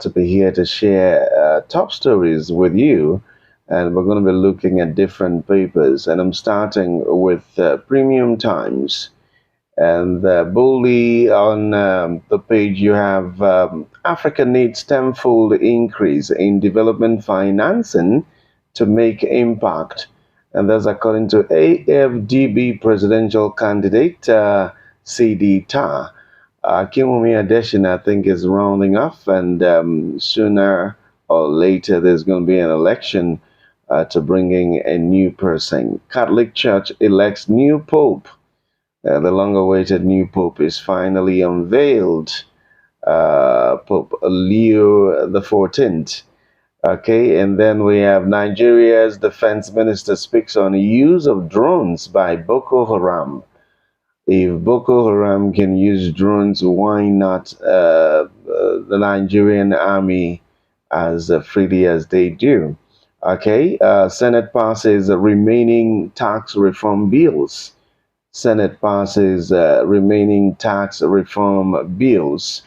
to be here to share top stories with you. And we're going to be looking at different papers. And I'm starting with Premium Times. And boldly on the page, you have Africa needs tenfold increase in development financing to make impact. And that's according to AFDB presidential candidate CD Tar. Kimumi Adesina, I think, is rounding off, and sooner or later, there's going to be an election to bring in a new person. Catholic Church elects new pope. The long awaited new pope is finally unveiled. Pope Leo the 14th. Okay, and then we have Nigeria's defense minister speaks on use of drones by Boko Haram. If Boko Haram can use drones, why not the Nigerian army as freely as they do? Okay, Senate passes remaining tax reform bills. Senate passes remaining tax reform bills.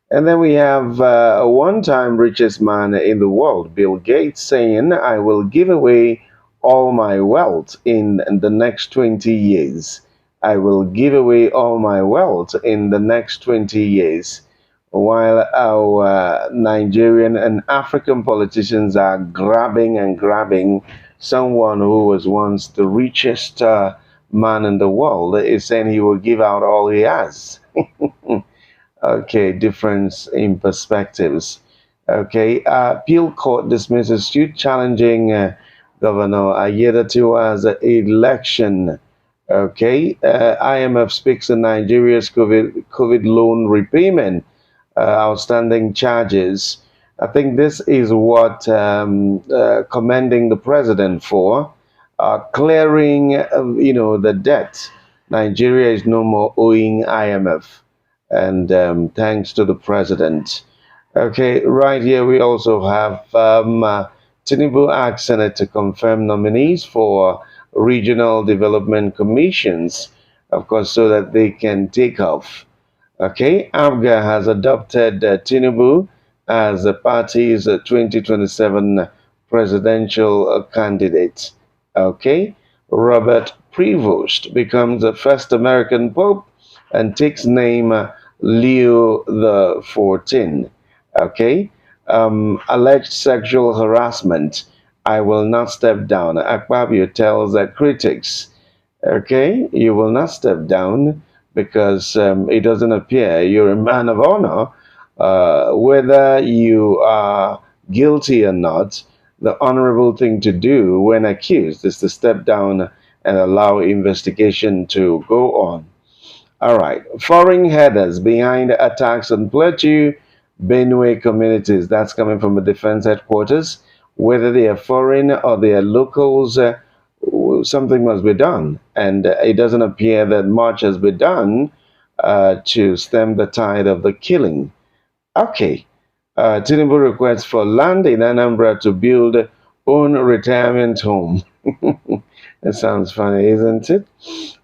And then we have a one time richest man in the world, Bill Gates, saying, I will give away all my wealth in the next 20 years. I will give away all my wealth in the next 20 years. While our Nigerian and African politicians are grabbing and grabbing someone who was once the richest man in the world, is saying he will give out all he has. Okay, difference in perspectives. Okay, appeal court dismisses suit challenging Governor Ayedatiwa's election. Okay, IMF speaks on Nigeria's COVID loan repayment, outstanding charges. I think this is what commending the president for clearing, the debt. Nigeria is no more owing IMF, and thanks to the president. Okay, right here we also have Tinubu asked Senate to confirm nominees for regional development commissions, of course, so that they can take off. Okay, ABGA has adopted Tinubu as the party's 2027 presidential candidate. Okay, Robert Prevost becomes the first American pope and takes name Leo the 14th. Okay, alleged sexual harassment. I will not step down. Akpabio tells critics, okay, you will not step down because it doesn't appear you're a man of honor. Whether you are guilty or not, the honorable thing to do when accused is to step down and allow investigation to go on. All right. Foreign headers behind attacks on Plateau, Benue communities. That's coming from the defense headquarters. Whether they are foreign or they are locals, something must be done. And it doesn't appear that much has been done to stem the tide of the killing. Okay. Tinubu requests for land in Anambra to build own retirement home. That sounds funny, isn't it?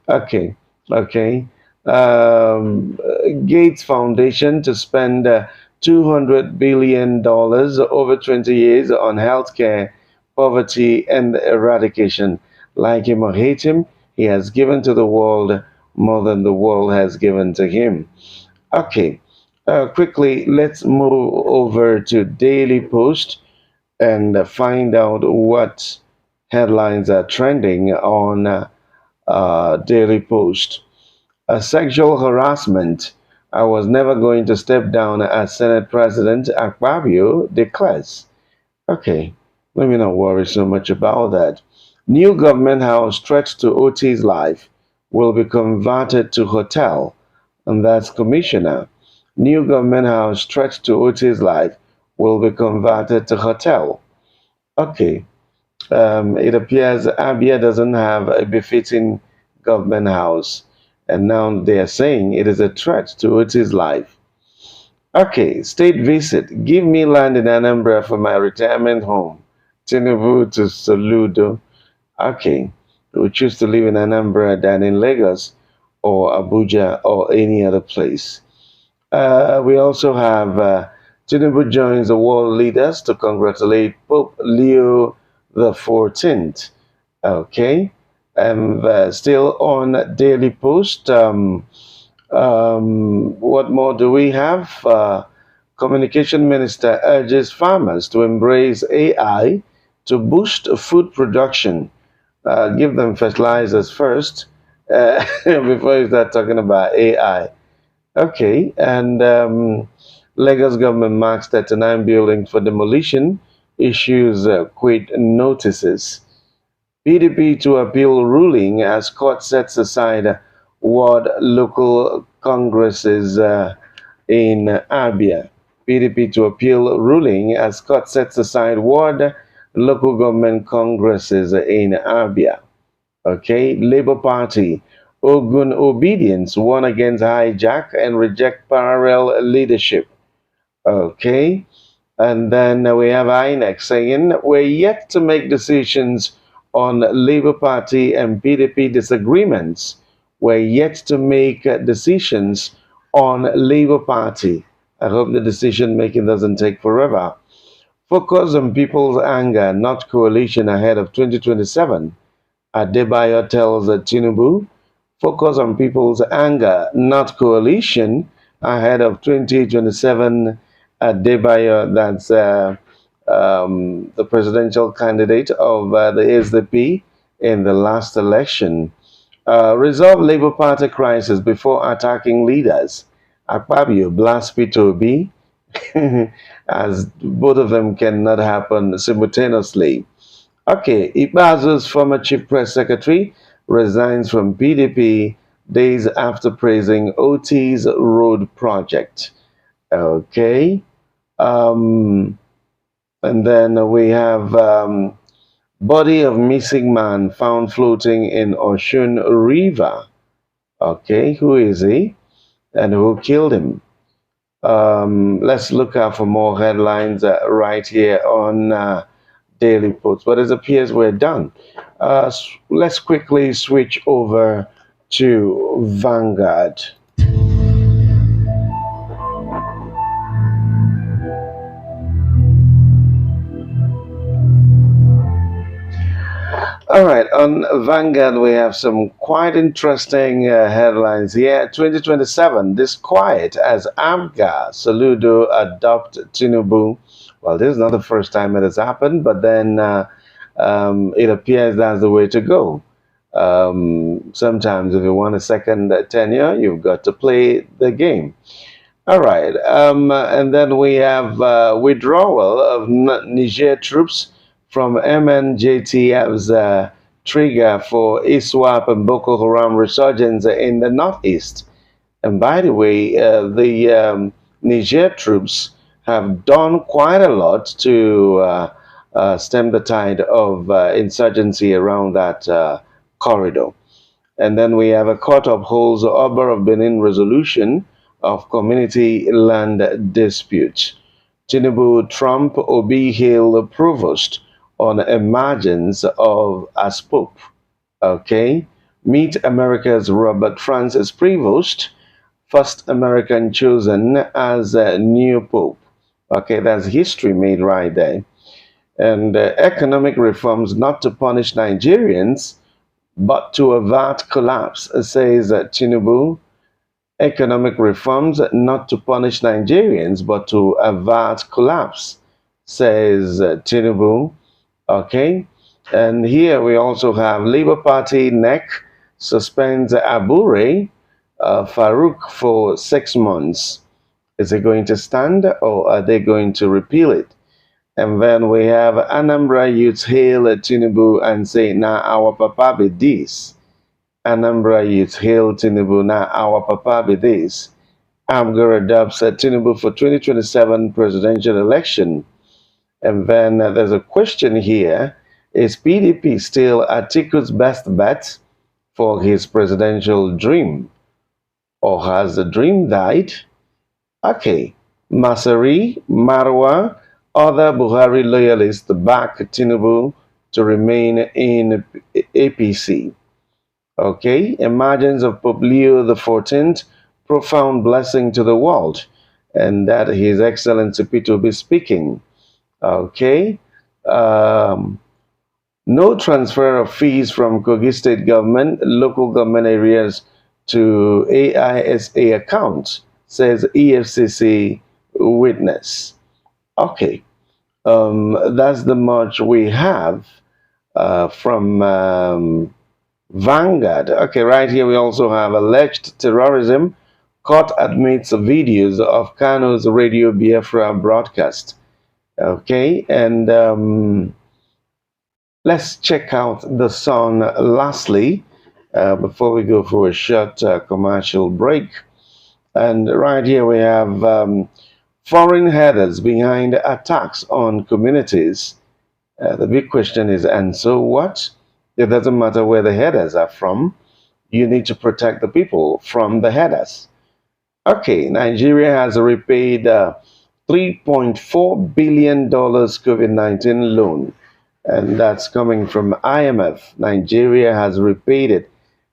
Okay. Okay. um, Gates Foundation to spend $200 billion over 20 years on healthcare, poverty, and eradication. Like him or hate him, he has given to the world more than the world has given to him. Okay, quickly, let's move over to Daily Post and find out what headlines are trending on Daily Post. Sexual harassment. I was never going to step down as Senate President Akpabio declares. Okay, let me not worry so much about that. New government house threats to OT's life will be converted to hotel, and that's commissioner. New government house threats to OT's life will be converted to hotel. Okay, it appears Abia doesn't have a befitting government house, and now they are saying it is a threat to Oti's life. Okay, state visit. Give me land in Anambra for my retirement home. Tinubu to Soludo. Okay, we choose to live in Anambra than in Lagos or Abuja or any other place. We also have Tinubu joins the world leaders to congratulate Pope Leo the 14th. Okay, and still on Daily Post. What more do we have? Communication Minister urges farmers to embrace AI to boost food production. Give them fertilizers first before you start talking about AI. Okay, and Lagos government marks 39 buildings for demolition, issues quit notices. PDP to appeal ruling as court sets aside ward local congresses in Abia. PDP to appeal ruling as court sets aside ward local government congresses in Abia. Okay, Labour Party, Ogun Obedience won against hijack and reject parallel leadership. Okay, and then we have INEC saying we're yet to make decisions on Labour Party and PDP disagreements. We're yet to make decisions on Labour Party. I hope the decision making doesn't take forever. Focus on people's anger, not coalition ahead of 2027. Adebayo tells Tinubu, focus on people's anger, not coalition, ahead of 2027. Adebayo, that's the presidential candidate of the SDP in the last election. Resolve Labour Party crisis before attacking leaders. Akpabio blasts Peter Obi, as both of them cannot happen simultaneously. Okay, Ikpeazu's former chief press secretary resigns from PDP days after praising OT's road project. Okay, and then we have body of missing man found floating in Oshun River. Okay, who is he and who killed him? Let's look out for more headlines right here on Daily Post. But it appears we're done. Let's quickly switch over to Vanguard. All right, on Vanguard, we have some quite interesting headlines here. 2027, this quiet as AMGA, Saludo adopt Tinubu. Well, this is not the first time it has happened, but then it appears that's the way to go. Sometimes, if you want a second tenure, you've got to play the game. All right, and then we have withdrawal of Niger troops from MNJTF's trigger for ISWAP and Boko Haram resurgence in the northeast. And by the way, the Niger troops have done quite a lot to stem the tide of insurgency around that corridor. And then we have a court upholds the Oba of Benin resolution of community land disputes. Tinubu Trump Obi hail provost on emergence of as Pope. Okay. Meet America's Robert Francis Prevost, first American chosen as a new Pope. Okay, that's history made right there. And economic reforms not to punish Nigerians, but to avert collapse, says Tinubu. Economic reforms not to punish Nigerians, but to avert collapse, says Tinubu. Okay, and here we also have Labour Party NEC suspends Abure Farouk for 6 months. Is it going to stand or are they going to repeal it? And then we have Anambra youths hail Tinubu and say, "Now our papa be this." Anambra youths hail Tinubu, "Now our papa be this." Amgara adopts Tinubu for 2027 presidential election. And then there's a question here. Is PDP still Atiku's best bet for his presidential dream? Or has the dream died? Okay. Masari, Marwa, other Buhari loyalists back Tinubu to remain in APC. Okay. Emergence of Pope Leo the 14th, profound blessing to the world. and that His Excellency Peter will be speaking. Okay. Um, no transfer of fees from Kogi State government, local government areas to AISA accounts, says EFCC witness. Okay, that's the much we have from Vanguard. Okay, right here we also have alleged terrorism. Court admits videos of Kano's Radio Biafra broadcast. Okay, and let's check out the Sun lastly before we go for a short commercial break. And right here we have foreign headers behind attacks on communities. The big question is, and so what? It doesn't matter where the headers are from. You need to protect the people from the headers. Okay, Nigeria has repaid $3.4 billion COVID-19 loan, and that's coming from IMF. Nigeria has repaid it,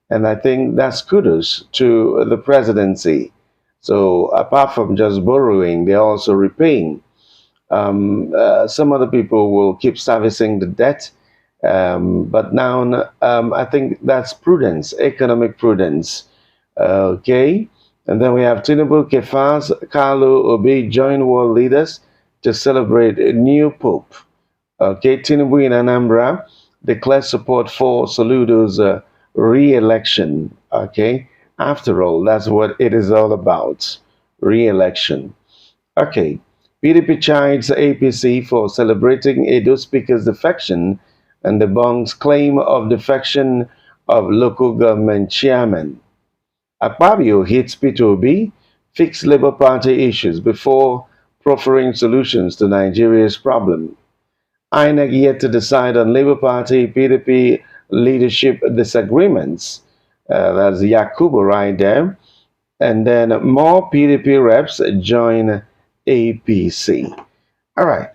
and I think that's kudos to the presidency. So apart from just borrowing, they're also repaying. Some other people will keep servicing the debt, but now I think that's prudence, economic prudence. Okay, and then we have Tinubu, Kefas, Carlo Obi join world leaders to celebrate a new pope. Okay, Tinubu in Anambra declares support for Soludo's re-election. Okay, after all, that's what it is all about, re-election. Okay, PDP chides APC for celebrating Edo Speaker's defection and debunks claim of defection of local government chairman. Akpabio hits P2B, fix Labour Party issues before proffering solutions to Nigeria's problem. INEC yet to decide on Labour Party PDP leadership disagreements. That's Yakubu right there. And then more PDP reps join APC. All right,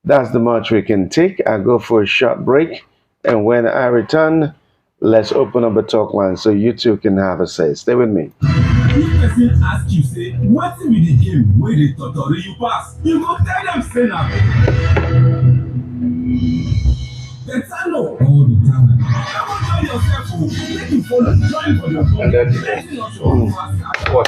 that's the much we can take. I'll go for a short break. And when I return, let's open up a talk line so you two can have a say. Stay with me. If person ask you, say, what be the game where they totori you pass? You go tell them, say now. Better know all the time. Never join yourself, make you follow, join for your phone. What?